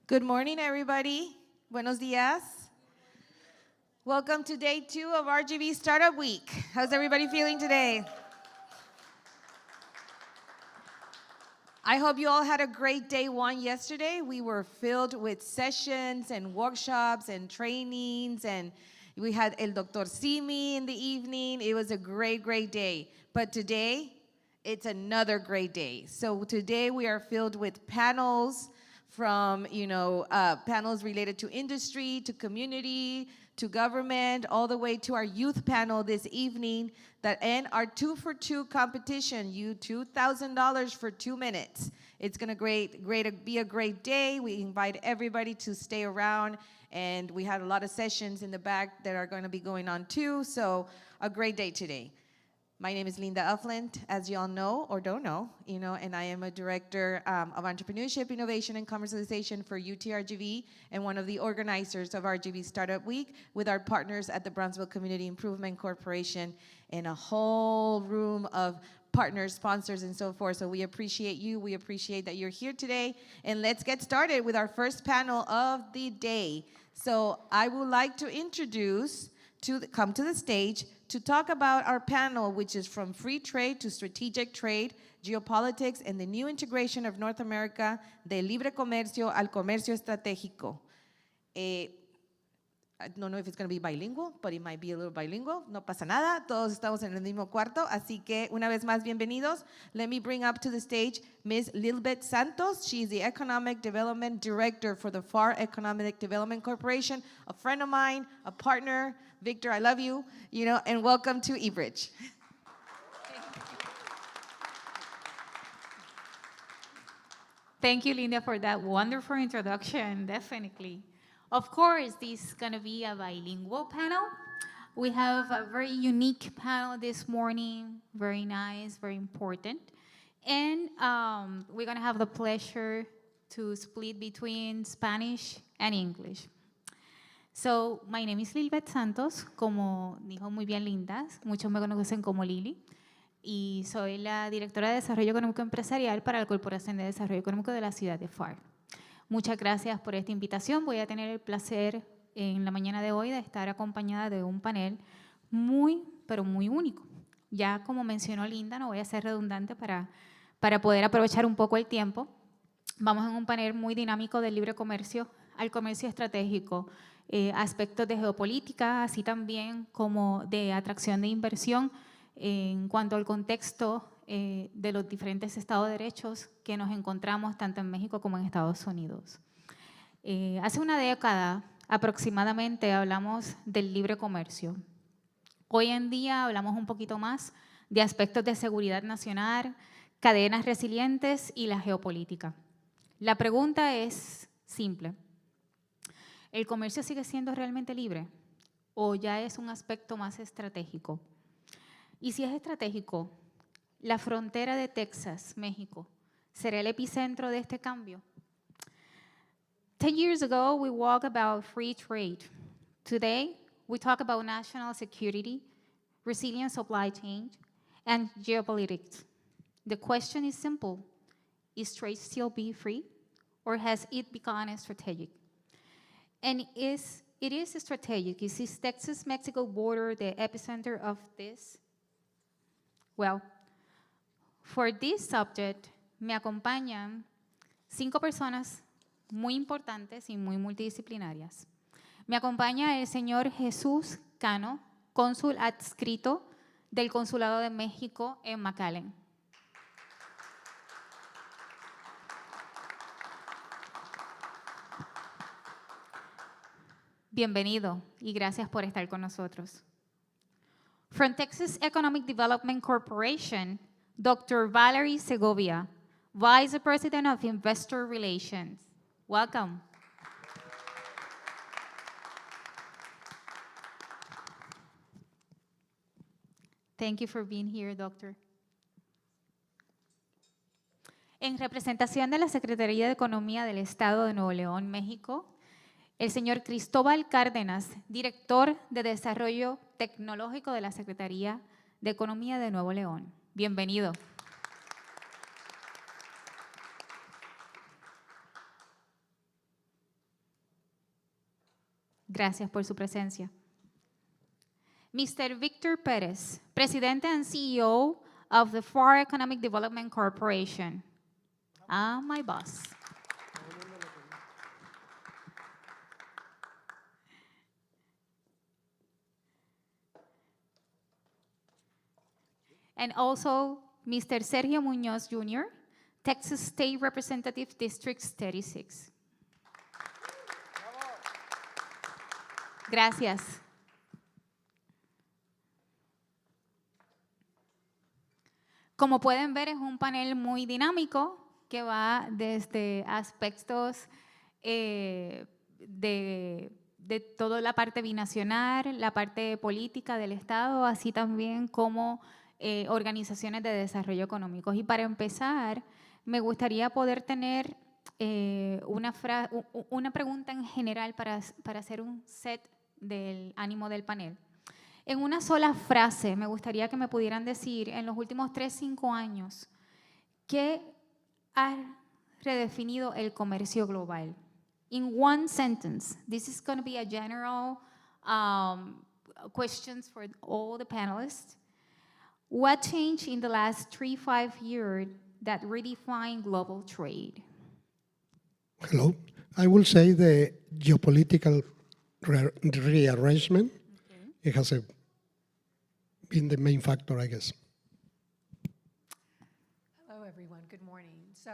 Good morning, everybody. Buenos dias. Welcome to day 2 of RGV Startup Week. How's everybody feeling today? I hope you all had a great day 1 yesterday. We were filled with sessions and workshops and trainings, and we had El Dr. Simi in the evening. It was a great, great day. But today, it's another great day. So today we are filled with panels from, panels related to industry, to community, to government, all the way to our youth panel this evening, and our 2 for 2 competition, you $2,000 for 2 minutes. It's gonna be a great day. We invite everybody to stay around, and we had a lot of sessions in the back that are gonna be going on too, so a great day today. My name is Linda Uffland, as you all know or don't know, and I am a director of entrepreneurship, innovation, and commercialization for UTRGV, and one of the organizers of RGV Startup Week with our partners at the Brownsville Community Improvement Corporation and a whole room of partners, sponsors, and so forth. So we appreciate you. We appreciate that you're here today. And let's get started with our first panel of the day. So I would like to introduce, come to the stage, to talk about our panel, which is From Free Trade to Strategic Trade, Geopolitics, and the New Integration of North America, de Libre Comercio al Comercio Estratégico. I don't know if it's going to be bilingual, but it might be a little bilingual. No pasa nada, todos estamos en el mismo cuarto, así que una vez más, bienvenidos. Let me bring up to the stage Ms. Lilbeth Santos. She is the Economic Development Director for the FAR Economic Development Corporation, a friend of mine, a partner. Victor, I love you, and welcome to eBridge. Thank you, Linda, for that wonderful introduction, definitely. Of course, this is going to be a bilingual panel. We have a very unique panel this morning, very nice, very important. And we're going to have the pleasure to split between Spanish and English. So, my name is Lilbeth Santos, como dijo muy bien Linda, muchos me conocen como Lili, y soy la directora de Desarrollo Económico Empresarial para la Corporación de Desarrollo Económico de la ciudad de FAR. Muchas gracias por esta invitación. Voy a tener el placer en la mañana de hoy de estar acompañada de un panel muy, pero muy único. Ya como mencionó Linda, no voy a ser redundante para poder aprovechar un poco el tiempo. Vamos en un panel muy dinámico del libre comercio al comercio estratégico, aspectos de geopolítica, así también como de atracción de inversión en cuanto al contexto de los diferentes estados de derechos que nos encontramos tanto en México como en Estados Unidos. Hace una década aproximadamente hablamos del libre comercio. Hoy en día hablamos un poquito más de aspectos de seguridad nacional, cadenas resilientes y la geopolítica. La pregunta es simple. ¿El comercio sigue siendo realmente libre o ya es un aspecto más estratégico? Y si es estratégico, ¿la frontera de Texas, México, será el epicentro de este cambio? 10 years ago, we talked about free trade. Today, we talk about national security, resilient supply chain, and geopolitics. The question is simple. Is trade still be free, or has it become strategic? And it is strategic. Is Texas-Mexico border the epicenter of this? Well, for this subject, me acompañan 5 personas muy importantes y muy multidisciplinarias. Me acompaña el señor Jesús Cano, cónsul adscrito del Consulado de México en McAllen. Bienvenido y gracias por estar con nosotros. From Texas Economic Development Corporation, Dr. Valerie Segovia, Vice President of Investor Relations. Welcome. Thank you for being here, Doctor. En representación de la Secretaría de Economía del Estado de Nuevo León, México, el señor Cristóbal Cárdenas, director de Desarrollo Tecnológico de la Secretaría de Economía de Nuevo León. Bienvenido. Gracias por su presencia. Mr. Victor Perez, Presidente and CEO of the FAR Economic Development Corporation. My boss. And also Mr. Sergio Muñoz Jr., Texas State Representative District 36. Gracias. Como pueden ver, es un panel muy dinámico que va desde aspectos de toda la parte binacional, la parte política del Estado, así también como organizaciones de desarrollo económico. Y para empezar, me gustaría poder tener una pregunta en general para hacer un set del ánimo del panel. En una sola frase, me gustaría que me pudieran decir, en los últimos 3-5 años, ¿qué ha redefinido el comercio global? In one sentence, this is going to be a general questions for all the panelists. What changed in the last 3-5 years that redefined global trade? Hello. I will say the geopolitical rearrangement. Okay. It has been the main factor, I guess. Hello, everyone. Good morning. So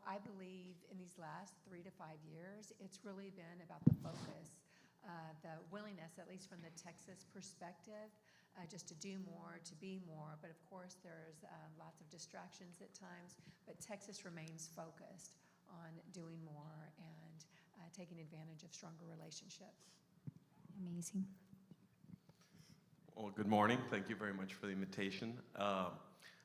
I believe in these last 3 to 5 years, it's really been about the focus, the willingness, at least from the Texas perspective, just to do more, to be more. But of course, there's lots of distractions at times, but Texas remains focused on doing more and taking advantage of stronger relationships. Amazing. Well, good morning. Thank you very much for the invitation.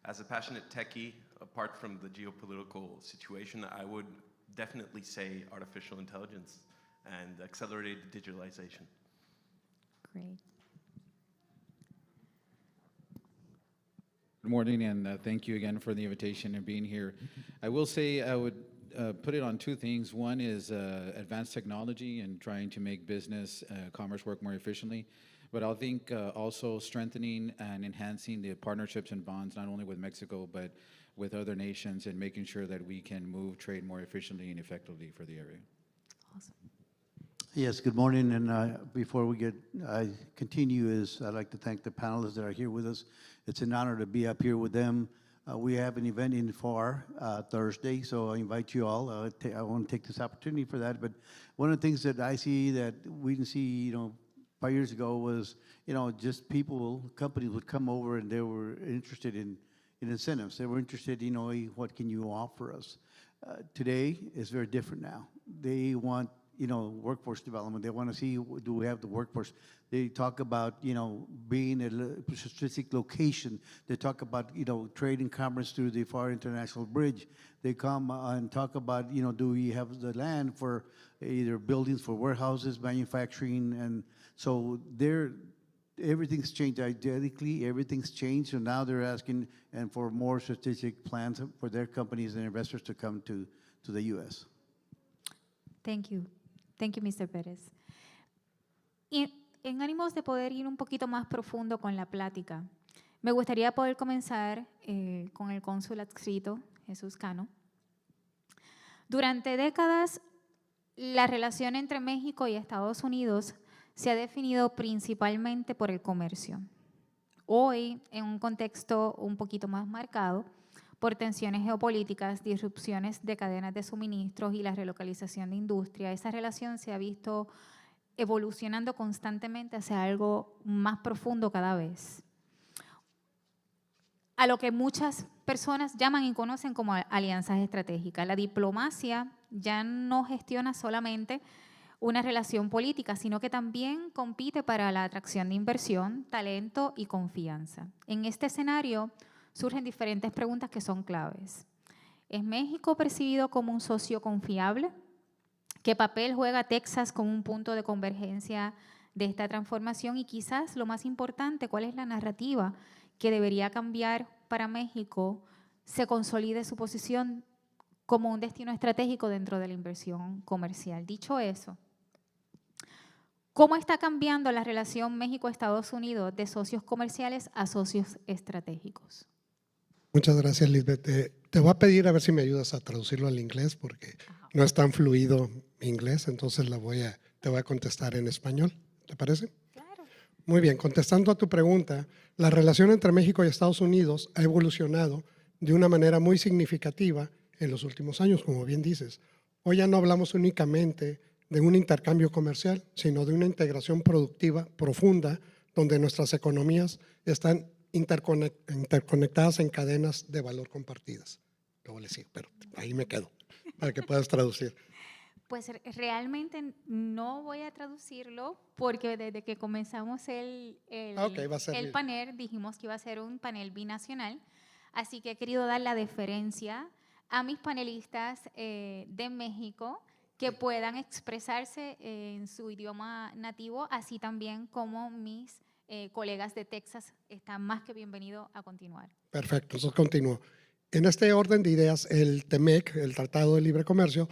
As a passionate techie, apart from the geopolitical situation, I would definitely say artificial intelligence and accelerated digitalization. Great. Good morning, and thank you again for the invitation and being here. I will say I would put it on 2 things. One is advanced technology and trying to make business, commerce work more efficiently. But I think also strengthening and enhancing the partnerships and bonds, not only with Mexico, but with other nations, and making sure that we can move trade more efficiently and effectively for the area. Awesome. Yes, good morning. And before we continue, I'd like to thank the panelists that are here with us. It's an honor to be up here with them. We have an event in FAR Thursday, so I invite you all. I want to take this opportunity for that. But one of the things that I see that we didn't see, 5 years ago was, just companies would come over and they were interested in incentives. They were interested, what can you offer us? Today is very different now. They want, workforce development. They want to see, do we have the workforce? They talk about, being at a strategic location. They talk about, trade and commerce through the FAR International Bridge. They come and talk about, do we have the land for either buildings for warehouses, manufacturing, and so everything's changed identically. Everything's changed, so now they're asking and for more strategic plans for their companies and investors to come to the U.S. Thank you. Thank you, Mr. Pérez. En ánimos de poder ir un poquito más profundo con la plática, me gustaría poder comenzar con el cónsul adscrito, Jesús Cano. Durante décadas, la relación entre México y Estados Unidos se ha definido principalmente por el comercio. Hoy, en un contexto un poquito más marcado, por tensiones geopolíticas, disrupciones de cadenas de suministros y la relocalización de industria, esa relación se ha visto evolucionando constantemente hacia algo más profundo cada vez. A lo que muchas personas llaman y conocen como alianzas estratégicas. La diplomacia ya no gestiona solamente una relación política, sino que también compite para la atracción de inversión, talento y confianza. En este escenario surgen diferentes preguntas que son claves. ¿Es México percibido como un socio confiable? ¿Qué papel juega Texas como un punto de convergencia de esta transformación? Y quizás lo más importante, ¿cuál es la narrativa que debería cambiar para México se consolide su posición como un destino estratégico dentro de la inversión comercial? Dicho eso, ¿Cómo está cambiando la relación México-Estados Unidos de socios comerciales a socios estratégicos? Muchas gracias, Lisbeth. Te voy a pedir a ver si me ayudas a traducirlo al inglés porque no es tan fluido mi inglés, entonces te voy a contestar en español. ¿Te parece? Claro. Muy bien, contestando a tu pregunta, la relación entre México y Estados Unidos ha evolucionado de una manera muy significativa en los últimos años, como bien dices. Hoy ya no hablamos únicamente de un intercambio comercial, sino de una integración productiva profunda donde nuestras economías están interconectadas en cadenas de valor compartidas. Luego le sigo, pero ahí me quedo para que puedas traducir. Pues realmente no voy a traducirlo porque desde que comenzamos Ok, va a ser el bien. panel dijimos que iba a ser un panel binacional, así que he querido dar la deferencia a mis panelistas de México que puedan expresarse en su idioma nativo, así también como mis colegas de Texas están más que bienvenidos a continuar. Perfecto, entonces continúo. En este orden de ideas, el TEMEC, el Tratado de Libre Comercio,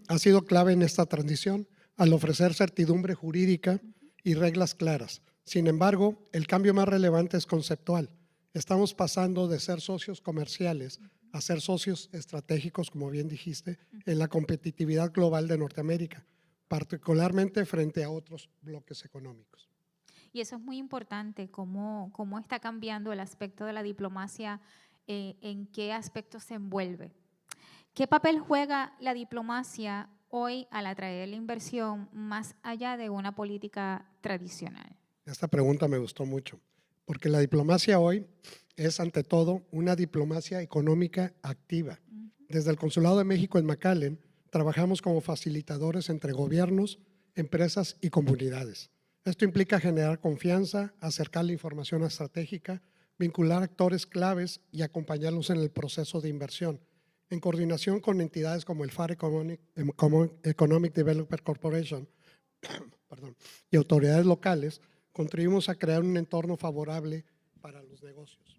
ha sido clave en esta transición al ofrecer certidumbre jurídica y reglas claras. Sin embargo, el cambio más relevante es conceptual. Estamos pasando de ser socios comerciales a ser socios estratégicos, como bien dijiste, en la competitividad global de Norteamérica, particularmente frente a otros bloques económicos. Y eso es muy importante, cómo está cambiando el aspecto de la diplomacia, en qué aspectos se envuelve. ¿Qué papel juega la diplomacia hoy al atraer la inversión más allá de una política tradicional? Esta pregunta me gustó mucho, porque la diplomacia hoy es ante todo una diplomacia económica activa. Desde el Consulado de México en McAllen trabajamos como facilitadores entre gobiernos, empresas y comunidades. Esto implica generar confianza, acercar la información estratégica, vincular actores claves y acompañarlos en el proceso de inversión, en coordinación con entidades como el FAR Economic Development Corporation y autoridades locales, contribuimos a crear un entorno favorable para los negocios.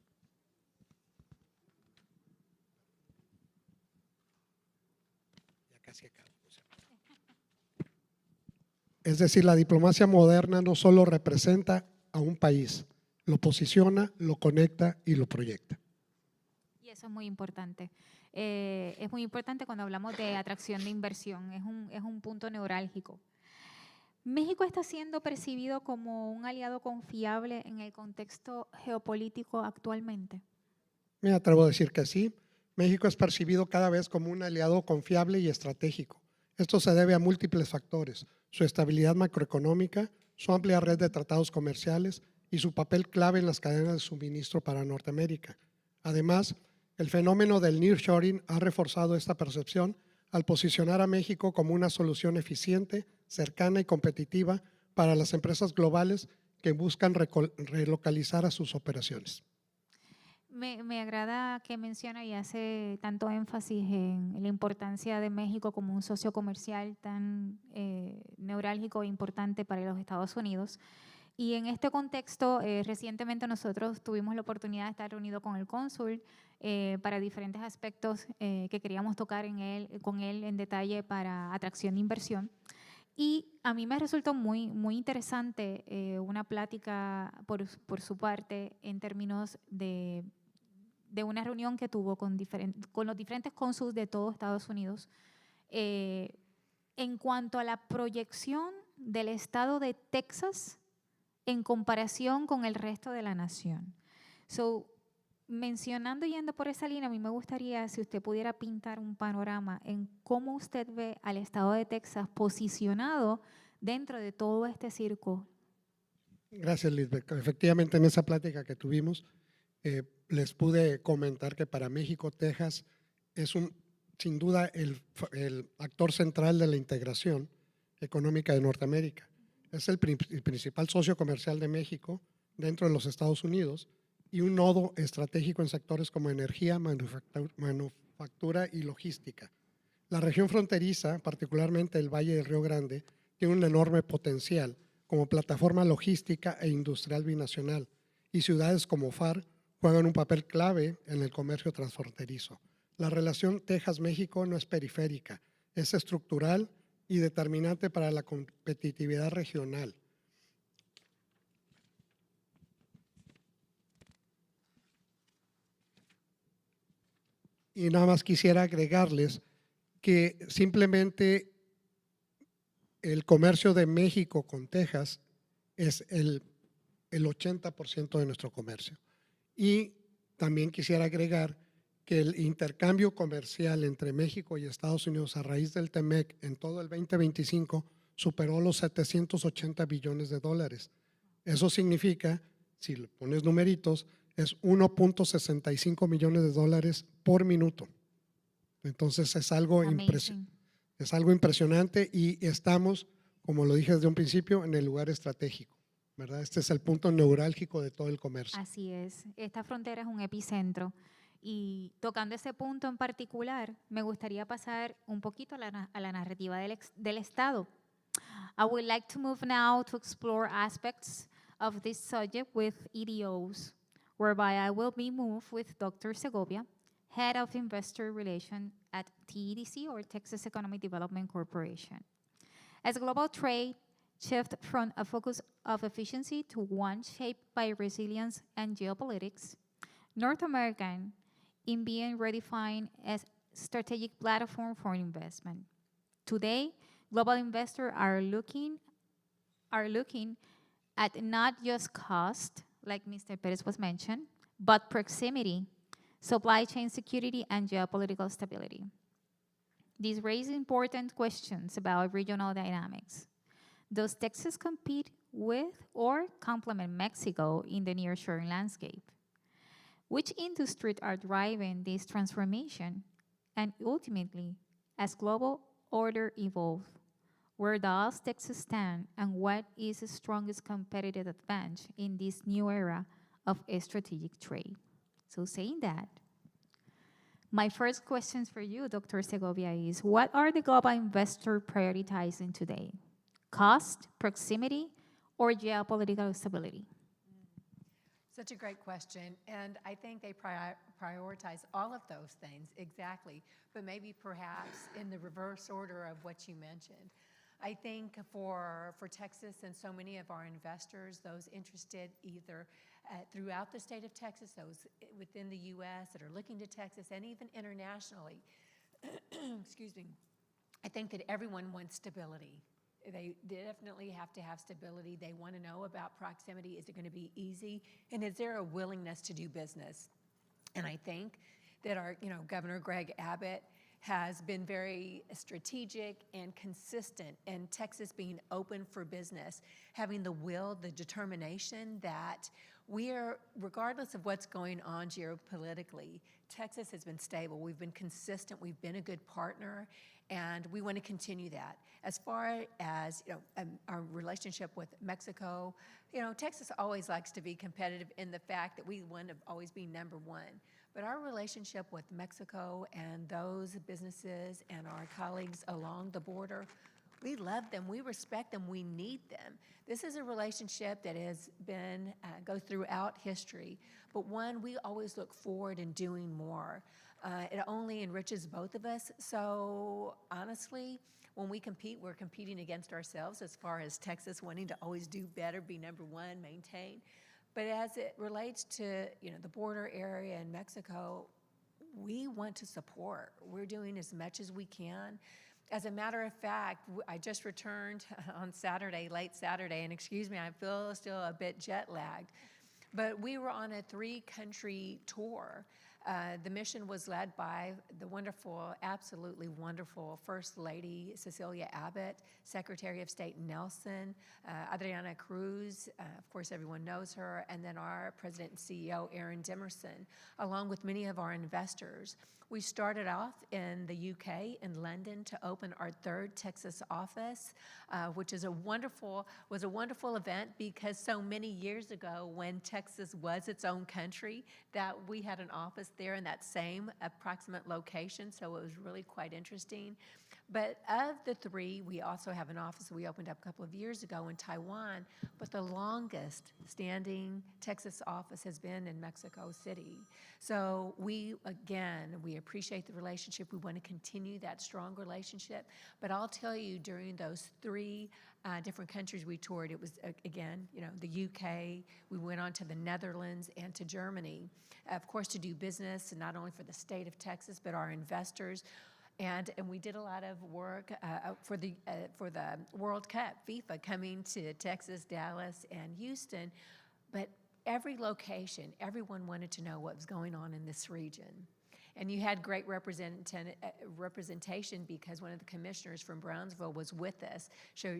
Ya casi acabo. Es decir, la diplomacia moderna no solo representa a un país, lo posiciona, lo conecta y lo proyecta. Y eso es muy importante. Es muy importante cuando hablamos de atracción de inversión, es un punto neurálgico. ¿México está siendo percibido como un aliado confiable en el contexto geopolítico actualmente? Me atrevo a decir que sí. México es percibido cada vez como un aliado confiable y estratégico. Esto se debe a múltiples factores: su estabilidad macroeconómica, su amplia red de tratados comerciales y su papel clave en las cadenas de suministro para Norteamérica. Además, el fenómeno del nearshoring ha reforzado esta percepción al posicionar a México como una solución eficiente, cercana y competitiva para las empresas globales que buscan relocalizar a sus operaciones. Me agrada que menciona y hace tanto énfasis en la importancia de México como un socio comercial tan neurálgico e importante para los Estados Unidos. Y en este contexto, recientemente nosotros tuvimos la oportunidad de estar reunidos con el cónsul para diferentes aspectos que queríamos tocar con él en detalle para atracción de inversión. Y a mí me resultó muy interesante una plática por su parte en términos de una reunión que tuvo con los diferentes cónsules de todo Estados Unidos en cuanto a la proyección del estado de Texas en comparación con el resto de la nación. Mencionando y yendo por esa línea, a mí me gustaría si usted pudiera pintar un panorama en cómo usted ve al estado de Texas posicionado dentro de todo este circo. Gracias, Lisbeth. Efectivamente, en esa plática que tuvimos, les pude comentar que para México, Texas es sin duda el actor central de la integración económica de Norteamérica. Es el principal socio comercial de México dentro de los Estados Unidos y un nodo estratégico en sectores como energía, manufactura y logística. La región fronteriza, particularmente el Valle del Río Grande, tiene un enorme potencial como plataforma logística e industrial binacional, y ciudades como FAR juegan un papel clave en el comercio transfronterizo. La relación Texas-México no es periférica, es estructural y determinante para la competitividad regional. Y nada más quisiera agregarles que simplemente el comercio de México con Texas es el 80% de nuestro comercio. Y también quisiera agregar que el intercambio comercial entre México y Estados Unidos a raíz del TEMEC en todo el 2025 superó los 780 billones de dólares. Eso significa, si le pones numeritos, es 1.65 millones de dólares por minuto. Entonces es algo Amazing. es algo impresionante y estamos, como lo dije desde un principio, en el lugar estratégico, ¿verdad? Este es el punto neurálgico de todo el comercio. Así es, esta frontera es un epicentro y tocando ese punto en particular, me gustaría pasar un poquito a la narrativa del Estado. I would like to move now to explore aspects of this subject with EDOs, whereby I will be moved with Dr. Segovia, Head of Investor Relations at TEDC, or Texas Economic Development Corporation. As global trade shifts from a focus of efficiency to one shaped by resilience and geopolitics, North America is being redefined as strategic platform for investment. Today, global investors are looking at not just cost, like Mr. Perez was mentioned, but proximity, supply chain security, and geopolitical stability. These raise important questions about regional dynamics. Does Texas compete with or complement Mexico in the nearshoring landscape? Which industries are driving this transformation? And ultimately, as global order evolves, where does Texas stand and what is its strongest competitive advantage in this new era of strategic trade? So saying that, my first question for you, Dr. Segovia, is what are the global investors prioritizing today? Cost, proximity, or geopolitical stability? Such a great question, and I think they prioritize all of those things, exactly, but maybe perhaps in the reverse order of what you mentioned. I think for Texas and so many of our investors, those interested either throughout the state of Texas, those within the U.S. that are looking to Texas, and even internationally, excuse me, I think that everyone wants stability. They definitely have to have stability. They want to know about proximity. Is it going to be easy? And is there a willingness to do business? And I think that our, Governor Greg Abbott has been very strategic and consistent in Texas being open for business, having the will, the determination that we are, regardless of what's going on geopolitically, Texas has been stable. We've been consistent. We've been a good partner, and we want to continue that. As far as our relationship with Mexico, Texas always likes to be competitive in the fact that we want to always be number one. But our relationship with Mexico and those businesses and our colleagues along the border, we love them, we respect them, we need them. This is a relationship that has been, goes throughout history, but one we always look forward in doing more. It only enriches both of us. So honestly, when we compete, we're competing against ourselves as far as Texas wanting to always do better, be number one, maintain. But as it relates to the border area in Mexico, we want to support. We're doing as much as we can. As a matter of fact, I just returned on Saturday, late Saturday, and excuse me, I feel still a bit jet lagged. But we were on a 3-country tour. The mission was led by the wonderful, absolutely wonderful First Lady Cecilia Abbott, Secretary of State Nelson, Adriana Cruz, of course everyone knows her, and then our President and CEO, Aaron Dimerson, along with many of our investors. We started off in the UK, in London, to open our 3rd Texas office, which was a wonderful event because so many years ago when Texas was its own country, that we had an office there in that same approximate location, so it was really quite interesting. But of the three, we also have an office we opened up a couple of years ago in Taiwan, but the longest standing Texas office has been in Mexico City. So we appreciate the relationship. We want to continue that strong relationship. But I'll tell you, during those three different countries we toured, it was, again, the UK, we went on to the Netherlands and to Germany, of course, to do business, and not only for the state of Texas, but our investors. And we did a lot of work for the World Cup, FIFA coming to Texas, Dallas, and Houston. But every location, everyone wanted to know what was going on in this region. And you had great representation because one of the commissioners from Brownsville was with us.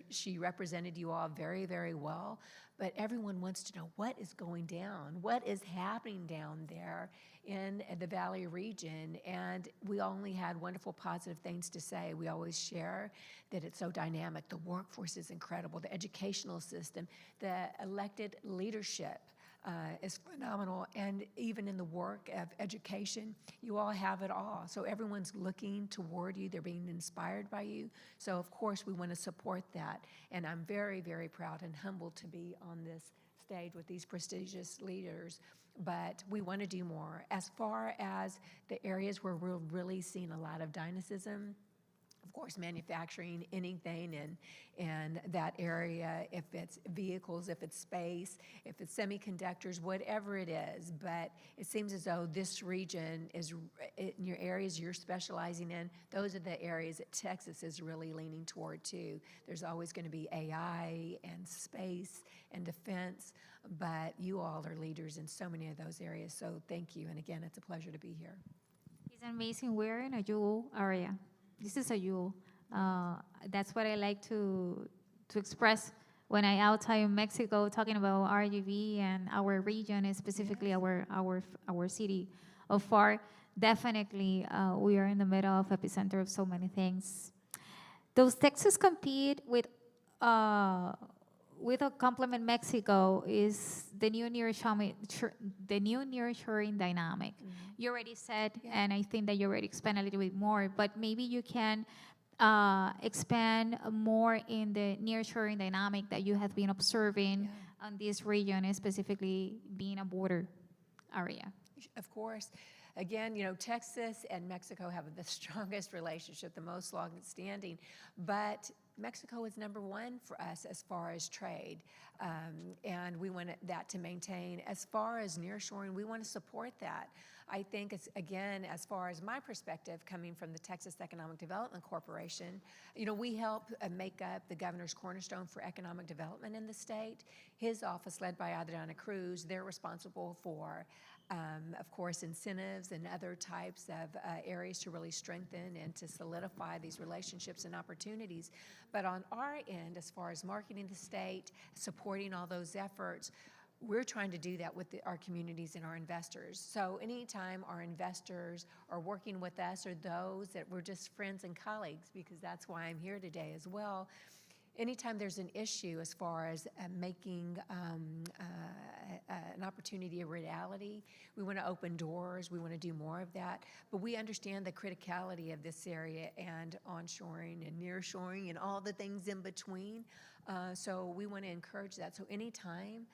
She represented you all very, very well. But everyone wants to know what is going down, what is happening down there in the Valley region. And we only had wonderful, positive things to say. We always share that it's so dynamic. The workforce is incredible. The educational system, the elected leadership is phenomenal, and even in the work of education, you all have it all. So everyone's looking toward you. They're being inspired by you. So of course we want to support that, and I'm very, very proud and humbled to be on this stage with these prestigious leaders. But we want to do more. As far as the areas where we're really seeing a lot of dynamism, of course, manufacturing, anything in that area, if it's vehicles, if it's space, if it's semiconductors, whatever it is. But it seems as though this region is, in your areas you're specializing in, those are the areas that Texas is really leaning toward too. There's always going to be AI and space and defense, but you all are leaders in so many of those areas. So thank you. And again, it's a pleasure to be here. It's amazing. We're in a jewel area. This is a jewel. That's what I like to express when I outside in Mexico talking about RGV and our region, and specifically our city of FAR. Definitely, we are in the middle of epicenter of so many things. Does Texas compete with a complement Mexico is the new nearshoring dynamic. You already said, and I think that you already expand a little bit more, but maybe you can expand more in the nearshoring dynamic that you have been observing on this region, and specifically being a border area. Of course. Again, Texas and Mexico have the strongest relationship, the most long-standing, but Mexico is number one for us as far as trade, and we want that to maintain. As far as nearshoring, we want to support that. I think it's, again, as far as my perspective, coming from the Texas Economic Development Corporation, we help make up the governor's cornerstone for economic development in the state. His office, led by Adriana Cruz, they're responsible for of course, incentives and other types of areas to really strengthen and to solidify these relationships and opportunities. But on our end, as far as marketing the state, supporting all those efforts, we're trying to do that with our communities and our investors. So anytime our investors are working with us, or those that we're just friends and colleagues, because that's why I'm here today as well, anytime there's an issue as far as making an opportunity a reality, we want to open doors, we want to do more of that, but we understand the criticality of this area and onshoring and nearshoring and all the things in between, so we want to encourage that. So anytime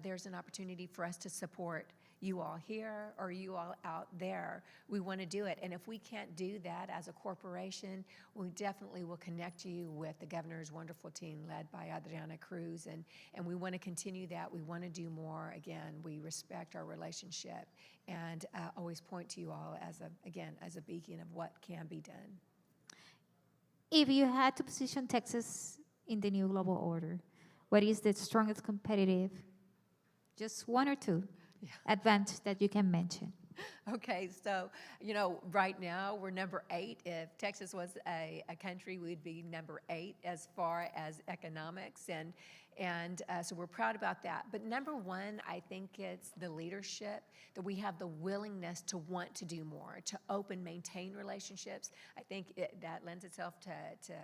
there's an opportunity for us to support you all here or you all out there, we want to do it. And if we can't do that as a corporation, we definitely will connect you with the governor's wonderful team led by Adriana Cruz. And we want to continue that. We want to do more. Again, we respect our relationship and always point to you all as a beacon of what can be done. If you had to position Texas in the new global order, what is the strongest competitive, just one or two, advantage that you can mention? Okay, so, right now we're number 8. If Texas was a country, we'd be number 8 as far as economics, and so we're proud about that. But number 1, I think it's the leadership, that we have the willingness to want to do more, to open, maintain relationships. I think that lends itself to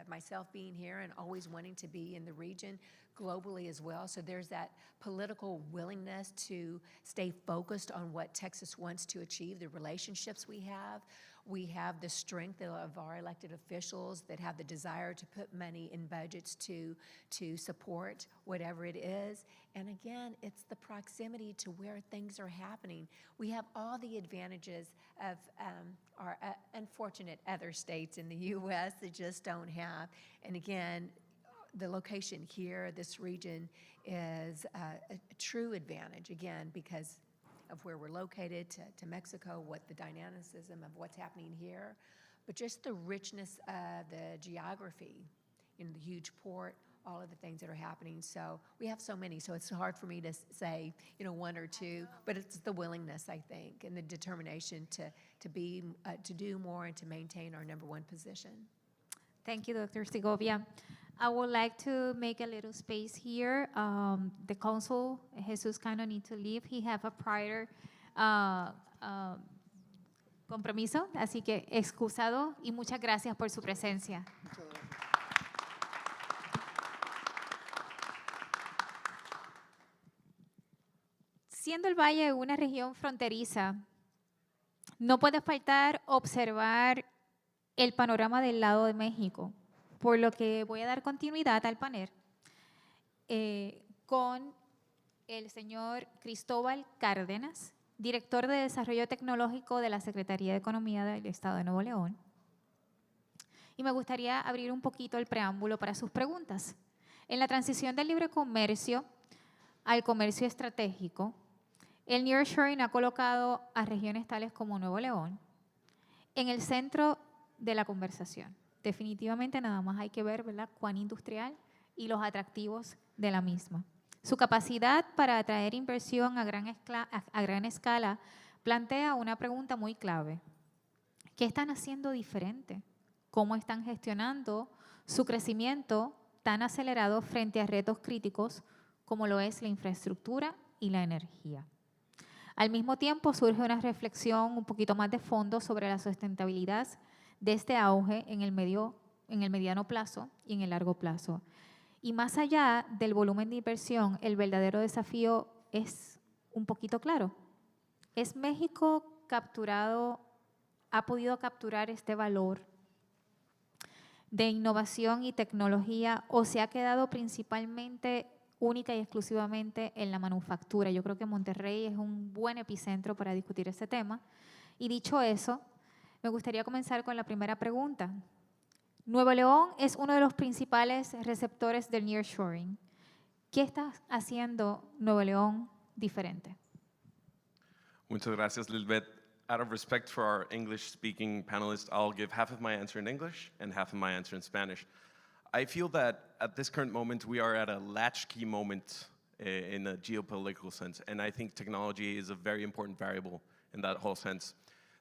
myself being here and always wanting to be in the region globally as well. So there's that political willingness to stay focused on what Texas wants to achieve, the relationships we have. We have the strength of our elected officials that have the desire to put money in budgets to support whatever it is. And again, it's the proximity to where things are happening. We have all the advantages of our unfortunate other states in the U.S. that just don't have. And again, the location here, this region, is a true advantage, again, because of where we're located to Mexico, what the dynamicism of what's happening here, but just the richness of the geography, the huge port, all of the things that are happening. So we have so many, so it's hard for me to say, one or two, but it's the willingness, I think, and the determination to do more and to maintain our #1 position. Thank you, Dr. Segovia. I would like to make a little space here. The consul, Jesus Cano, need to leave. He have a prior compromiso, así que excusado y muchas gracias por su presencia. Siendo el Valle una región fronteriza, no puede faltar observar el panorama del lado de México, por lo que voy a dar continuidad al panel con el señor Cristóbal Cárdenas, director de Desarrollo Tecnológico de la Secretaría de Economía del Estado de Nuevo León. Y me gustaría abrir un poquito el preámbulo para sus preguntas. En la transición del libre comercio al comercio estratégico, el nearshoring ha colocado a regiones tales como Nuevo León en el centro de la conversación. Definitivamente nada más hay que ver, ¿verdad?, cuán industrial y los atractivos de la misma. Su capacidad para atraer inversión a gran escala plantea una pregunta muy clave. ¿Qué están haciendo diferente? ¿Cómo están gestionando su crecimiento tan acelerado frente a retos críticos como lo es la infraestructura y la energía? Al mismo tiempo surge una reflexión un poquito más de fondo sobre la sustentabilidad de este auge en el mediano plazo y en el largo plazo. Y más allá del volumen de inversión, el verdadero desafío es un poquito claro. ¿Es México ha podido capturar este valor de innovación y tecnología o se ha quedado principalmente única y exclusivamente en la manufactura? Yo creo que Monterrey es un buen epicentro para discutir este tema. Y dicho eso, me gustaría comenzar con la primera pregunta. Nuevo León es uno de los principales receptores del nearshoring. ¿Qué está haciendo Nuevo León diferente? Muchas gracias, Lilbeth. Out of respect for our English-speaking panelists, I'll give half of my answer in English and half of my answer in Spanish. I feel that at this current moment, we are at a latchkey moment in a geopolitical sense, and I think technology is a very important variable in that whole sense.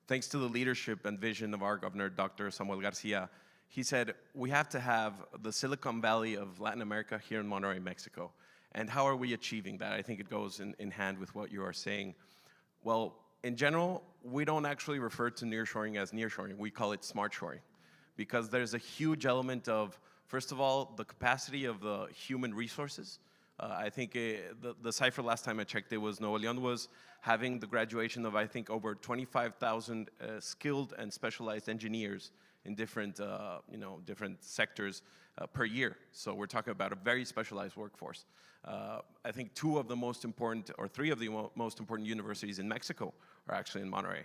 Thanks to the leadership and vision of our governor, Dr. Samuel Garcia, he said, we have to have the Silicon Valley of Latin America here in Monterrey, Mexico. And how are we achieving that? I think it goes in hand with what you are saying. Well, in general, we don't actually refer to nearshoring as nearshoring. We call it smart shoring, because there's a huge element of, first of all, the capacity of the human resources. I think the cipher last time I checked, it was Nuevo León was having the graduation of, I think, over 25,000 skilled and specialized engineers in different, different sectors per year. So we're talking about a very specialized workforce. I think two of the most important, or three of the most important universities in Mexico are actually in Monterrey.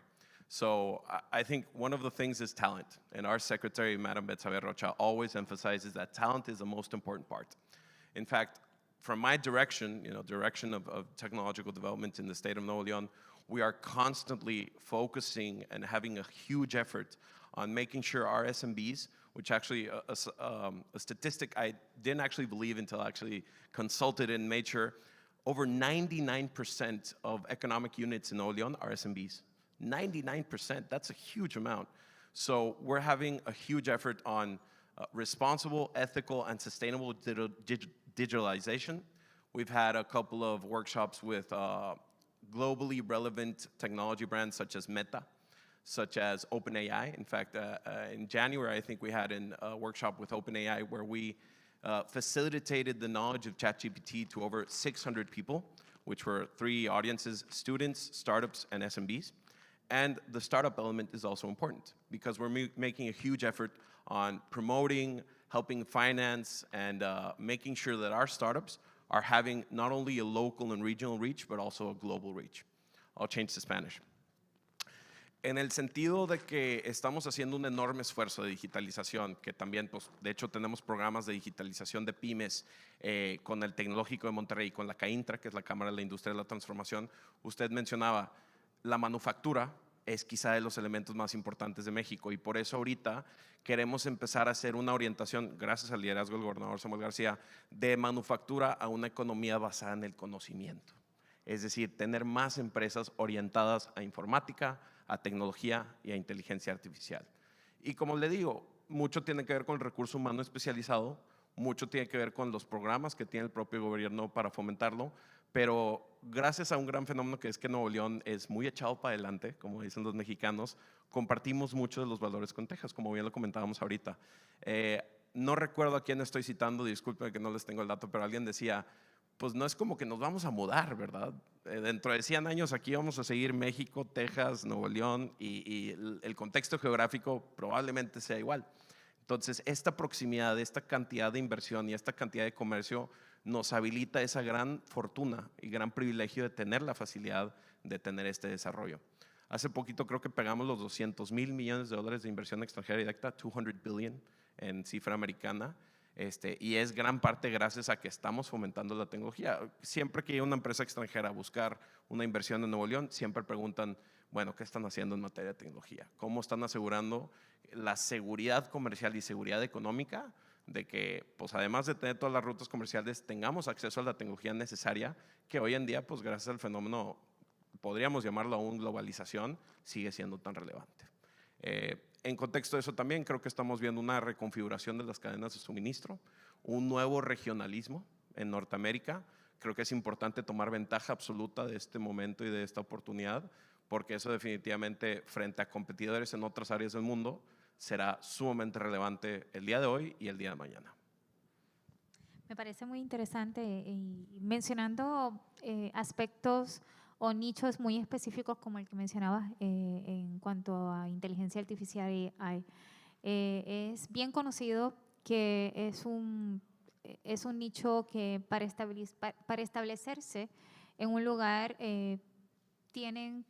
So I think one of the things is talent. And our secretary, Madam Betsabe Rocha, always emphasizes that talent is the most important part. In fact, from my direction, direction of technological development in the state of Nuevo León, we are constantly focusing and having a huge effort on making sure our SMBs, which actually a statistic I didn't actually believe until I actually consulted and made sure, over 99% of economic units in Nuevo León are SMBs. 99%, that's a huge amount. So we're having a huge effort on responsible, ethical, and sustainable digitalization. We've had a couple of workshops with globally relevant technology brands such as Meta, such as OpenAI. In fact, in January, I think we had a workshop with OpenAI where we facilitated the knowledge of ChatGPT to over 600 people, which were three audiences: students, startups, and SMBs. And the startup element is also important because we're making a huge effort on promoting, helping finance, and making sure that our startups are having not only a local and regional reach, but also a global reach. I'll change to Spanish. En el sentido de que estamos haciendo un enorme esfuerzo de digitalización, que también, pues, de hecho, tenemos programas de digitalización de pymes con el Tecnológico de Monterrey, con la CAINTRA, que es la Cámara de la Industria de la Transformación. Usted mencionaba, la manufactura es quizá de los elementos más importantes de México y por eso ahorita queremos empezar a hacer una orientación, gracias al liderazgo del gobernador Samuel García, de manufactura a una economía basada en el conocimiento. Es decir, tener más empresas orientadas a informática, a tecnología y a inteligencia artificial. Y como le digo, mucho tiene que ver con el recurso humano especializado, mucho tiene que ver con los programas que tiene el propio gobierno para fomentarlo, pero gracias a un gran fenómeno que es que Nuevo León es muy echado para adelante, como dicen los mexicanos, compartimos muchos de los valores con Texas, como bien lo comentábamos ahorita. No recuerdo a quién estoy citando, disculpen que no les tengo el dato, pero alguien decía, pues no es como que nos vamos a mudar, ¿verdad? Dentro de 100 años aquí vamos a seguir México, Texas, Nuevo León y el contexto geográfico probablemente sea igual. Entonces, esta proximidad, esta cantidad de inversión y esta cantidad de comercio nos habilita esa gran fortuna y gran privilegio de tener la facilidad de tener este desarrollo. Hace poquito creo que pegamos los 200,000 millones de dólares de inversión extranjera directa, 200 billion en cifra americana, y es gran parte gracias a que estamos fomentando la tecnología. Siempre que llega una empresa extranjera a buscar una inversión en Nuevo León, siempre preguntan, bueno, ¿qué están haciendo en materia de tecnología? ¿Cómo están asegurando la seguridad comercial y seguridad económica de que, pues además de tener todas las rutas comerciales, tengamos acceso a la tecnología necesaria que hoy en día, pues gracias al fenómeno, podríamos llamarlo aún globalización, sigue siendo tan relevante. En contexto de eso también creo que estamos viendo una reconfiguración de las cadenas de suministro, un nuevo regionalismo en Norteamérica. Creo que es importante tomar ventaja absoluta de este momento y de esta oportunidad, porque eso definitivamente frente a competidores en otras áreas del mundo será sumamente relevante el día de hoy y el día de mañana. Me parece muy interesante y mencionando aspectos o nichos muy específicos como el que mencionabas en cuanto a inteligencia artificial y AI. Es bien conocido que es un nicho que para establecerse en un lugar tienen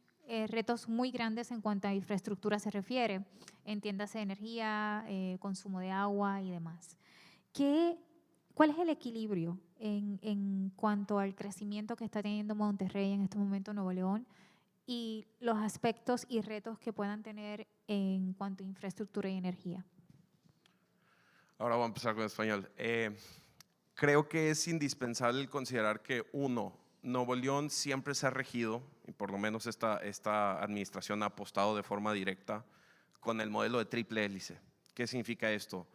retos muy grandes en cuanto a infraestructura se refiere, entiéndase energía, consumo de agua y demás. ¿Cuál es el equilibrio en cuanto al crecimiento que está teniendo Monterrey en este momento, Nuevo León, y los aspectos y retos que puedan tener en cuanto a infraestructura y energía? Ahora voy a empezar con español. Creo que es indispensable considerar que, uno, Nuevo León siempre se ha regido, y por lo menos esta administración ha apostado de forma directa, con el modelo de triple hélice. ¿Qué significa esto?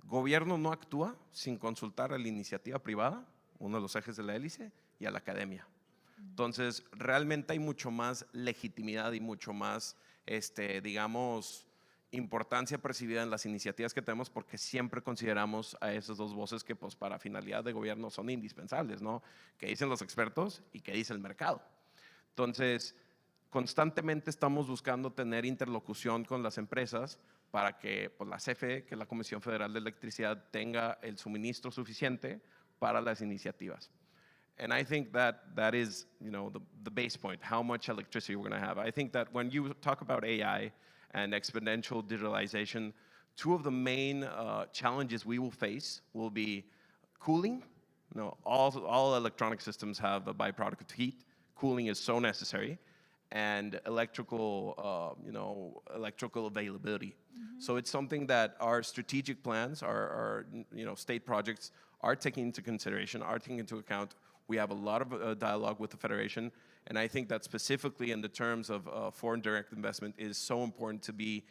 Gobierno no actúa sin consultar a la iniciativa privada, uno de los ejes de la hélice, y a la academia. Entonces, realmente hay mucho más legitimidad y mucho más, digamos, importancia percibida en las iniciativas que tenemos porque siempre consideramos a esas dos voces que pues, para finalidad de gobierno son indispensables, ¿no? Que dicen los expertos y que dice el mercado. Entonces, constantemente estamos buscando tener interlocución con las empresas para que pues, la CFE, que es la Comisión Federal de Electricidad, tenga el suministro suficiente para las iniciativas. And I think that is, the base point, how much electricity we're going to have. I think that when you talk about AI and exponential digitalization, two of the main challenges we will face will be cooling. All electronic systems have a byproduct of heat. Cooling is so necessary. And electrical availability. So it's something that our strategic plans, our state projects are taking into consideration, are taking into account. We have a lot of dialogue with the Federation, and I think that specifically in the terms of foreign direct investment is so important to be,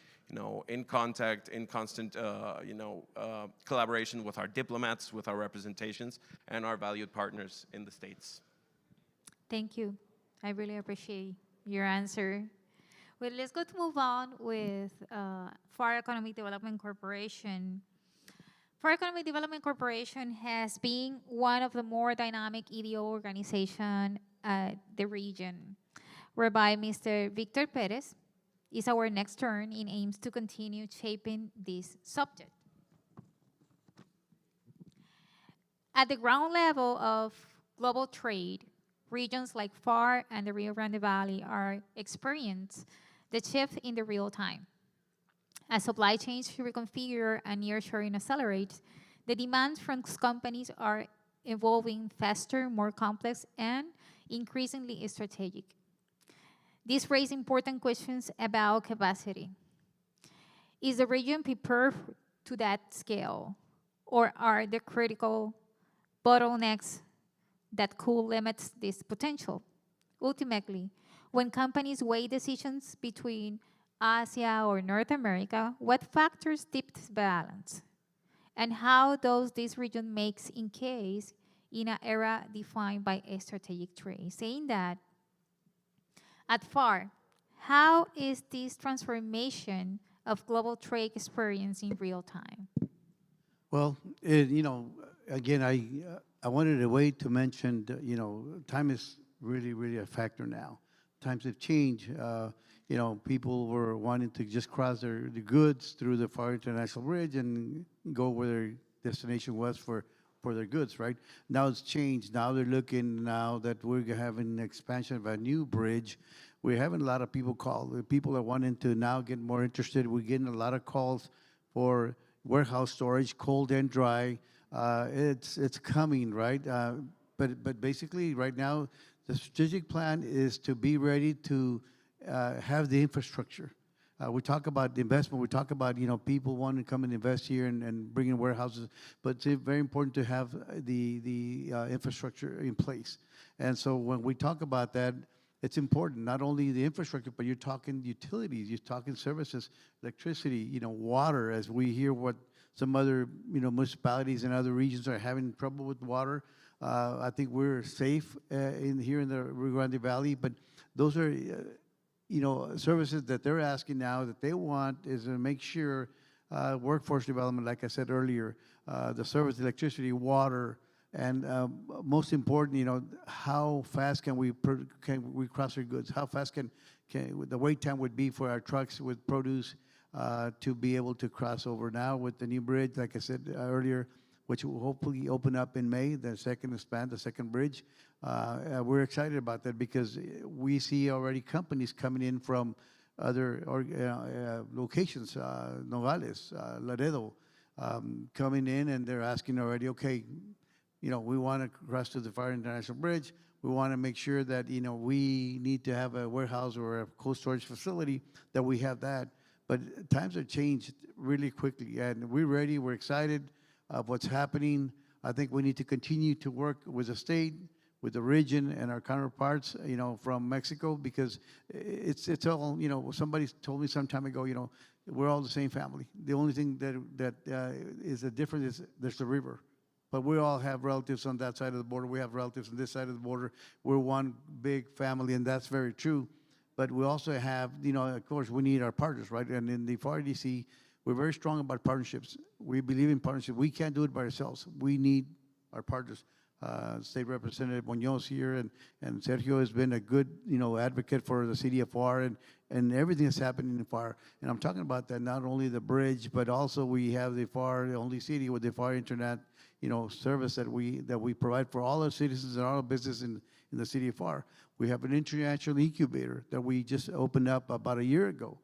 in contact, in constant, collaboration with our diplomats, with our representations, and our valued partners in the states. Thank you. I really appreciate your answer. Well, let's go to move on with FAR Economic Development Corporation. FAR Economic Development Corporation has been one of the more dynamic EDO organizations at the region, whereby Mr. Victor Perez is our next turn in aims to continue shaping this subject. At the ground level of global trade, regions like FAR and the Rio Grande Valley are experiencing the shift in the real time. As supply chains reconfigure and nearshoring accelerates, the demands from companies are evolving faster, more complex, and increasingly strategic. This raises important questions about capacity. Is the region prepared to that scale, or are there critical bottlenecks that could limit this potential? Ultimately, when companies weigh decisions between Asia or North America, what factors tip this balance? And how does this region makes in case in an era defined by a strategic trade? Saying that, at FAR, how is this transformation of global trade experience in real time? Well, again, I wanted to wait to mention, time is really, really a factor now. Times have changed. People were wanting to just cross their goods through the FAR International Bridge and go where their destination was for their goods, right? Now it's changed. Now they're looking, now that we're having an expansion of a new bridge, we're having a lot of people call. The people are wanting to now get more interested. We're getting a lot of calls for warehouse storage, cold and dry. It's coming, right? But basically, right now, the strategic plan is to be ready to have the infrastructure. We talk about the investment. We talk about people wanting to come and invest here and bring in warehouses. But it's very important to have the infrastructure in place. And so when we talk about that, it's important, not only the infrastructure, but you're talking utilities, you're talking services, electricity, water, as we hear what some other municipalities and other regions are having trouble with water. I think we're safe here in the Rio Grande Valley, but those are services that they're asking now that they want is to make sure workforce development, like I said earlier, the service, electricity, water, and most important, how fast can we cross our goods? How fast can the wait time would be for our trucks with produce to be able to cross over now with the new bridge, like I said earlier, which will hopefully open up in May, the second bridge. We're excited about that because we see already companies coming in from other locations, Nogales, Laredo, coming in, and they're asking already, okay, we want to cross to the FAR International Bridge. We want to make sure that, we need to have a warehouse or a cold storage facility, that we have that. But times have changed really quickly, and we're ready. We're excited of what's happening. I think we need to continue to work with the state, with the region, and our counterparts, from Mexico, because it's all, somebody told me some time ago, we're all the same family. The only thing that is a difference is there's the river. But we all have relatives on that side of the border. We have relatives on this side of the border. We're one big family, and that's very true. But we also have, of course, we need our partners, right? And in the FAR-EDC, we're very strong about partnerships. We believe in partnership. We can't do it by ourselves. We need our partners. State Representative Munoz here, and Sergio has been a good, advocate for the city of FAR and everything that's happening in FAR. And I'm talking about that, not only the bridge, but also we have the FAR, the only city with the FAR Internet, service that we provide for all our citizens and all our business in the city of FAR. We have an international incubator that we just opened up about a year ago,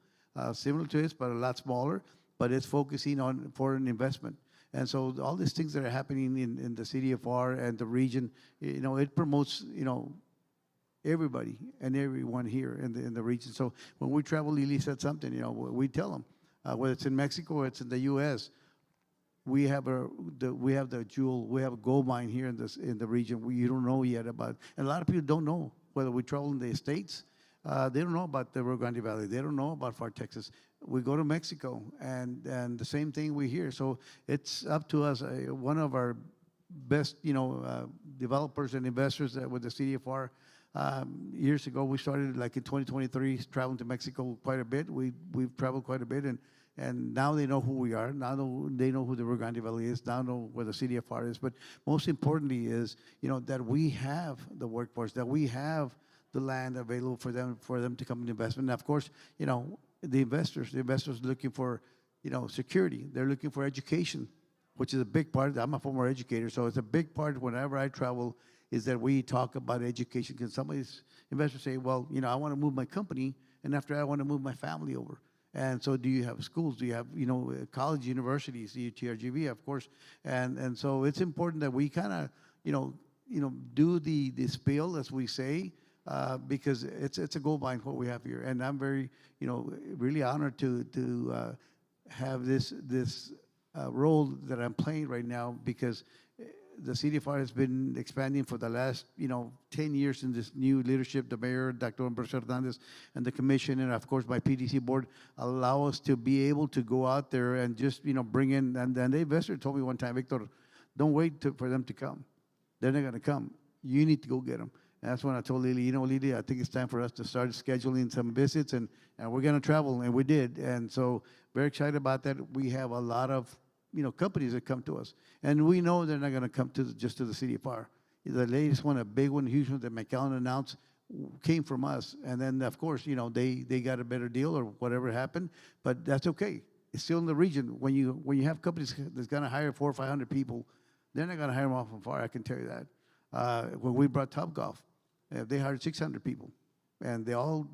similar to this, but a lot smaller, but it's focusing on foreign investment. And so all these things that are happening in the city of FAR and the region, it promotes, everybody and everyone here in the region. So when we travel, Lily said something, we tell them, whether it's in Mexico or it's in the U.S., we have the jewel, we have a gold mine here in the region you don't know yet about. And a lot of people don't know whether we travel in the States. They don't know about the Rio Grande Valley. They don't know about FAR Texas. We go to Mexico, and the same thing we hear. So it's up to us. One of our best, developers and investors with the city of FAR, years ago, we started like in 2023, traveling to Mexico quite a bit. We've traveled quite a bit, and now they know who we are. Now they know who the Rio Grande Valley is. Now know where the city of FAR is. But most importantly is, that we have the workforce, that we have the land available for them to come and investment. And of course, the investors looking for, security. They're looking for education, which is a big part. I'm a former educator, so it's a big part whenever I travel is that we talk about education. Because some of these investors say, well, I want to move my company, and after that, I want to move my family over. And so do you have schools? Do you have, college, universities, UTRGV, of course. And so it's important that we kind of, do the spiel, as we say, because it's a gold mine what we have here. And I'm very, really honored to have this role that I'm playing right now, because the city of FAR has been expanding for the last, 10 years in this new leadership. The mayor, Dr. Humberto Hernandez, and the commission, and of course my PDC board, allow us to be able to go out there and just, bring in. And the investor told me one time, Victor, don't wait for them to come. They're not going to come. You need to go get them. And that's when I told Lily, Lily, I think it's time for us to start scheduling some visits, and we're going to travel, and we did. And so very excited about that. We have a lot of companies that come to us. And we know they're not going to come just to the city of FAR. The latest one, a big one, huge one that McAllen announced, came from us. And then, of course, they got a better deal or whatever happened, but that's okay. It's still in the region. When you have companies that's going to hire 400 or 500 people, they're not going to hire them off from FAR, I can tell you that. When we brought Topgolf, they hired 600 people, and they all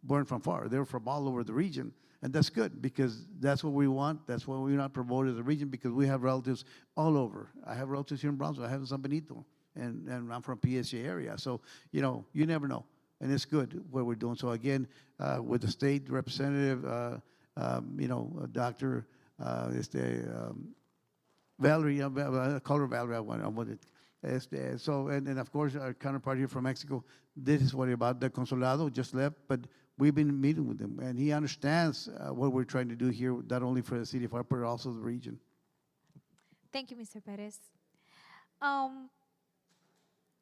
weren't from FAR. They were from all over the region. And that's good, because that's what we want. That's why we're not promoted as a region, because we have relatives all over. I have relatives here in Brownsville. I have in San Benito, and I'm from PSA area. So, you never know. And it's good what we're doing. So again, with the state representative, Dr. Valerie, I call her Valerie, I want it. So, and of course, our counterpart here from Mexico, this is what about the Consulado, just left, but we've been meeting with him, and he understands what we're trying to do here, not only for the city of FAR, but also the region. Thank you, Mr. Perez.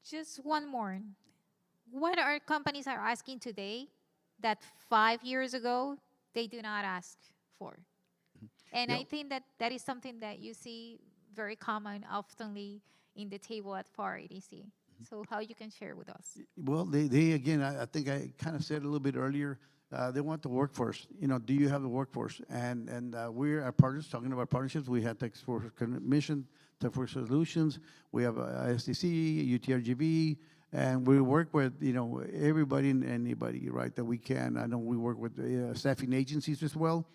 Just one more. What our companies are asking today that 5 years ago they do not ask for? And Yeah. I think that is something that you see very common, oftenly in the table at FAR EDC. So how you can share with us? Well, they again, I think I kind of said a little bit earlier, they want the workforce. Do you have the workforce? And we're our partners, talking about partnerships. We have Task Force Commission, Task Force Solutions. We have ISDC, UTRGV, and we work with, everybody and anybody, right, that we can. I know we work with staffing agencies as well,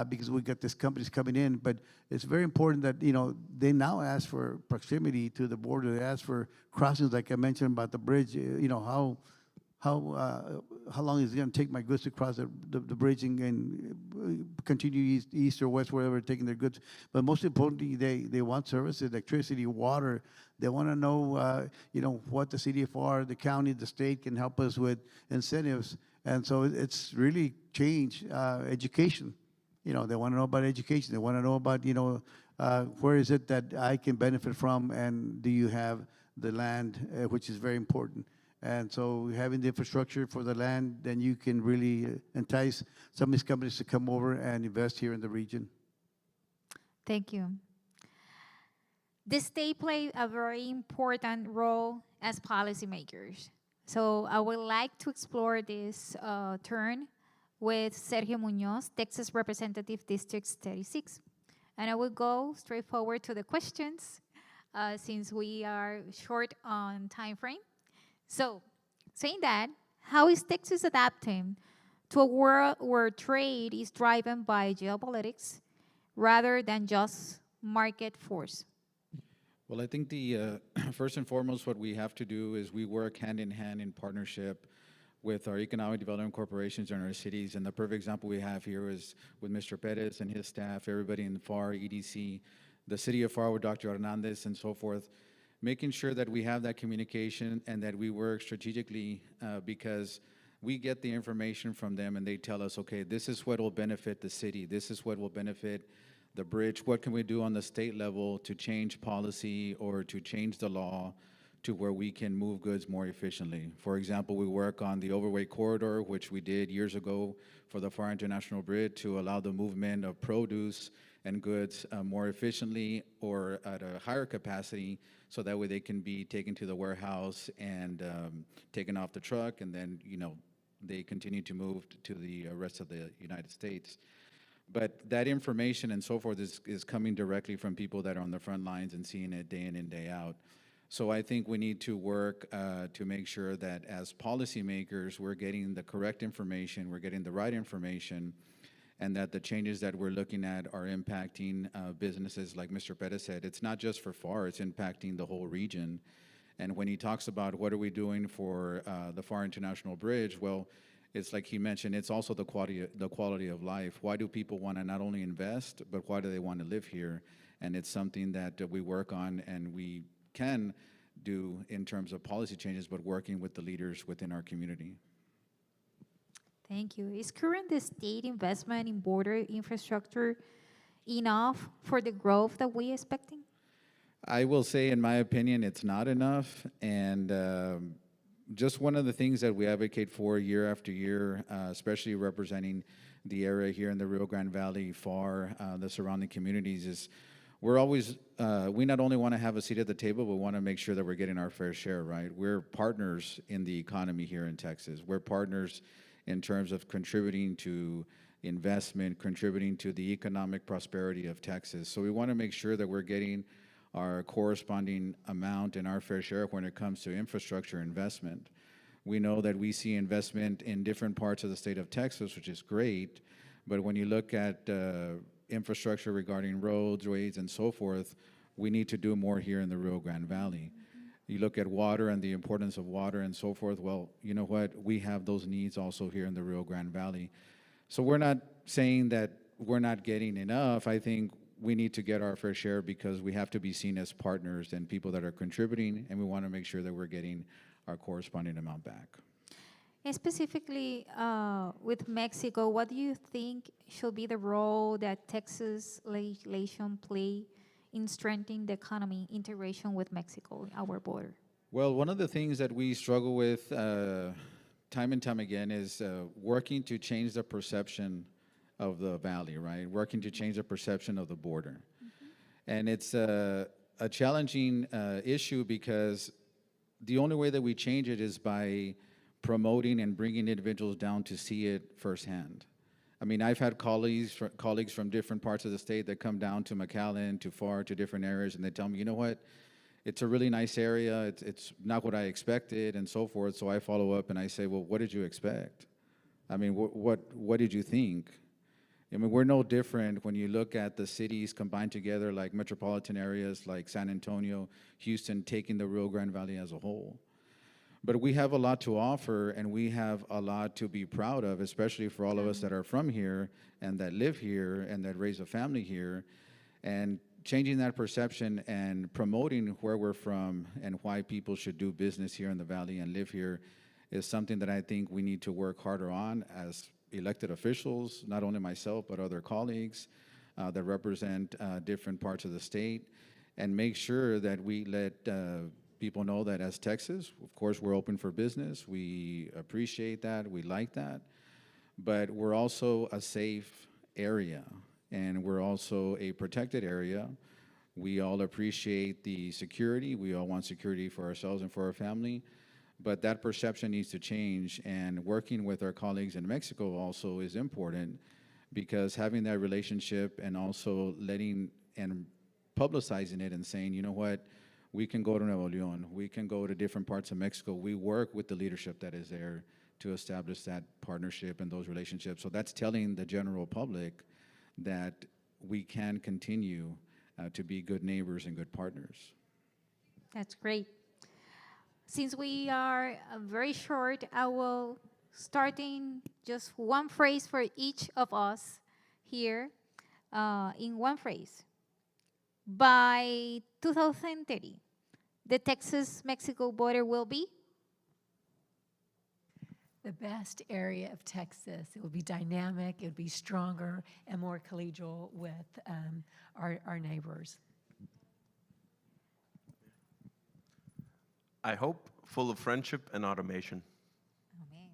because we got these companies coming in. But it's very important that, they now ask for proximity to the border. They ask for crossings, like I mentioned about the bridge. How long is it going to take my goods to cross the bridge and continue east or west, wherever they're taking their goods? But most importantly, they want services, electricity, water. They want to know, what the city of FAR, the county, the state can help us with incentives. And so it's really changed education. They want to know about education. They want to know about, where is it that I can benefit from, and do you have the land, which is very important. And so having the infrastructure for the land, then you can really entice some of these companies to come over and invest here in the region. Thank you. The state played a very important role as policymakers. So I would like to explore this turn with Sergio Munoz, Texas Representative District 36. And I will go straight forward to the questions since we are short on time frame. So, saying that, how is Texas adapting to a world where trade is driven by geopolitics rather than just market force? Well, I think the first and foremost, what we have to do is we work hand in hand in partnership with our economic development corporations in our cities. And the perfect example we have here is with Mr. Perez and his staff, everybody in FAR, EDC, the city of FAR with Dr. Hernandez and so forth, making sure that we have that communication and that we work strategically because we get the information from them and they tell us, okay, this is what will benefit the city. This is what will benefit the bridge. What can we do on the state level to change policy or to change the law to where we can move goods more efficiently? For example, we work on the overweight corridor, which we did years ago for the FAR International Bridge to allow the movement of produce and goods more efficiently or at a higher capacity, so that way they can be taken to the warehouse and taken off the truck and then, they continue to move to the rest of the United States. But that information and so forth is coming directly from people that are on the front lines and seeing it day in and day out. So I think we need to work to make sure that as policymakers, we're getting the correct information, we're getting the right information, and that the changes that we're looking at are impacting businesses, like Mr. Perez said. It's not just for FAR, it's impacting the whole region. And when he talks about what are we doing for the FAR International Bridge, well, it's like he mentioned, it's also the quality of life. Why do people want to not only invest, but why do they want to live here? And it's something that we work on and we can do in terms of policy changes, but working with the leaders within our community. Thank you. Is current the state investment in border infrastructure enough for the growth that we're expecting? I will say, in my opinion, it's not enough. And just one of the things that we advocate for year after year, especially representing the area here in the Rio Grande Valley, FAR, the surrounding communities, is we're always, we not only want to have a seat at the table, but we want to make sure that we're getting our fair share, right? We're partners in the economy here in Texas. We're partners in terms of contributing to investment, contributing to the economic prosperity of Texas. So we want to make sure that we're getting our corresponding amount and our fair share when it comes to infrastructure investment. We know that we see investment in different parts of the state of Texas, which is great, but when you look at infrastructure regarding roads, ways, and so forth, we need to do more here in the Rio Grande Valley. You look at water and the importance of water and so forth, well, you know what? We have those needs also here in the Rio Grande Valley. So we're not saying that we're not getting enough. I think we need to get our fair share because we have to be seen as partners and people that are contributing, and we want to make sure that we're getting our corresponding amount back. And specifically with Mexico, what do you think should be the role that Texas legislation play in strengthening the economy integration with Mexico, our border? Well, one of the things that we struggle with time and time again is working to change the perception of the valley, right? Working to change the perception of the border. And it's a challenging issue because the only way that we change it is by promoting and bringing individuals down to see it firsthand. I mean, I've had colleagues from different parts of the state that come down to McAllen, to FAR, to different areas, and they tell me, you know what, it's a really nice area, it's not what I expected, and so forth. So I follow up and I say, well, what did you expect? I mean, what did you think? I mean, we're no different when you look at the cities combined together, like metropolitan areas like San Antonio, Houston, taking the Rio Grande Valley as a whole. But we have a lot to offer, and we have a lot to be proud of, especially for all of us that are from here and that live here and that raise a family here. And changing that perception and promoting where we're from and why people should do business here in the Valley and live here is something that I think we need to work harder on as elected officials, not only myself, but other colleagues that represent different parts of the state, and make sure that we let people know that as Texas, of course, we're open for business. We appreciate that. We like that. But we're also a safe area, and we're also a protected area. We all appreciate the security. We all want security for ourselves and for our family. But that perception needs to change, and working with our colleagues in Mexico also is important, because having that relationship and also letting and publicizing it and saying, you know what, we can go to Nuevo León, we can go to different parts of Mexico. We work with the leadership that is there to establish that partnership and those relationships. So that's telling the general public that we can continue to be good neighbors and good partners. That's great. Since we are very short, I will start in just one phrase for each of us here, in one phrase. By 2030, the Texas-Mexico border will be? The best area of Texas. It will be dynamic, it will be stronger and more collegial with our neighbors. I hope full of friendship and automation. Amen.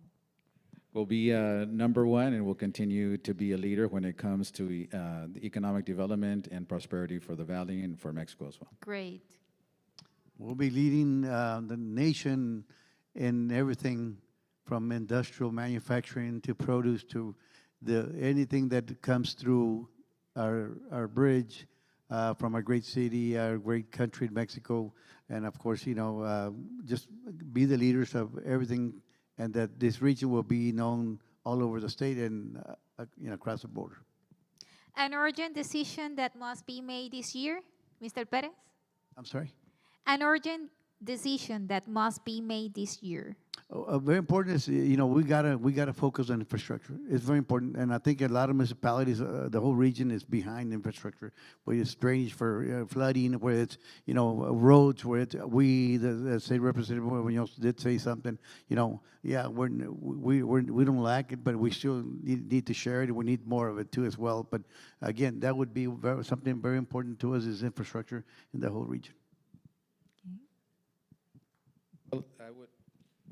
We'll be number one, and we'll continue to be a leader when it comes to the economic development and prosperity for the Valley and for Mexico as well. Great. We'll be leading the nation in everything from industrial manufacturing to produce to anything that comes through our bridge from our great city, our great country, Mexico, and of course, just be the leaders of everything, and that this region will be known all over the state and across the border. An urgent decision that must be made this year, Mr. Perez? I'm sorry? An urgent decision that must be made this year. Very important is, we gotta focus on infrastructure. It's very important, and I think a lot of municipalities, the whole region is behind infrastructure. Whether it's drainage for flooding, whether it's roads, where it's the state representative Muñoz did say something. Yeah, we don't lack it, but we still need to share it. We need more of it too as well. But again, that would be something very important to us is infrastructure in the whole region. Well,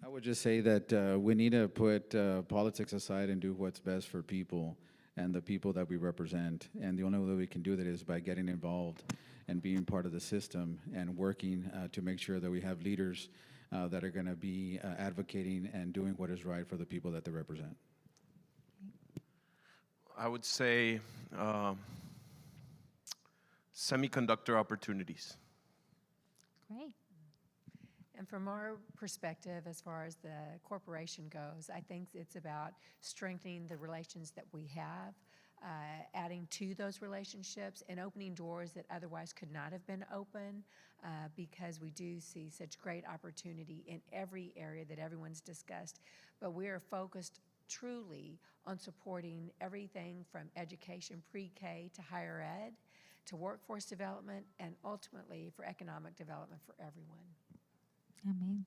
I would just say that we need to put politics aside and do what's best for people and the people that we represent. And the only way we can do that is by getting involved and being part of the system and working to make sure that we have leaders that are going to be advocating and doing what is right for the people that they represent. I would say semiconductor opportunities. Great. And from our perspective, as far as the corporation goes, I think it's about strengthening the relations that we have, adding to those relationships and opening doors that otherwise could not have been open because we do see such great opportunity in every area that everyone's discussed. But we are focused truly on supporting everything from education, pre-K to higher ed, to workforce development, and ultimately for economic development for everyone. Amén.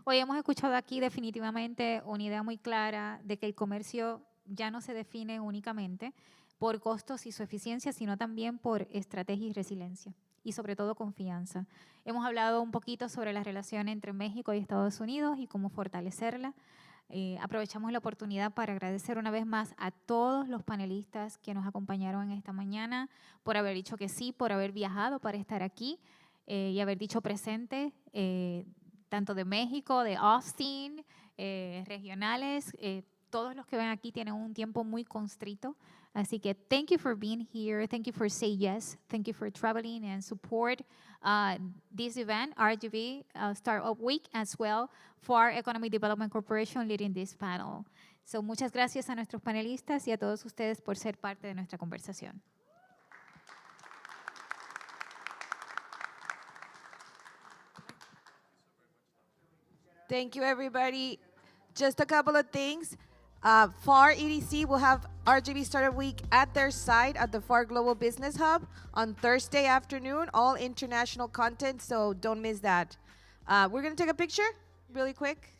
Hoy hemos escuchado aquí definitivamente una idea muy clara de que el comercio ya no se define únicamente por costos y su eficiencia, sino también por estrategia y resiliencia, y sobre todo confianza. Hemos hablado un poquito sobre la relación entre México y Estados Unidos y cómo fortalecerla. Aprovechamos la oportunidad para agradecer una vez más a todos los panelistas que nos acompañaron esta mañana por haber dicho que sí, por haber viajado para estar aquí y haber dicho presente, tanto de México, de Austin, regionales. Todos los que ven aquí tienen un tiempo muy constrito. Así que thank you for being here. Thank you for saying yes. Thank you for traveling and support this event, RGV Startup Week, as well for Economic Development Corporation leading this panel. So muchas gracias a nuestros panelistas y a todos ustedes por ser parte de nuestra conversación. Thank you, everybody. Just a couple of things. FAR EDC will have RGV Startup Week at their site at the FAR Global Business Hub on Thursday afternoon, all international content, so don't miss that. We're going to take a picture really quick.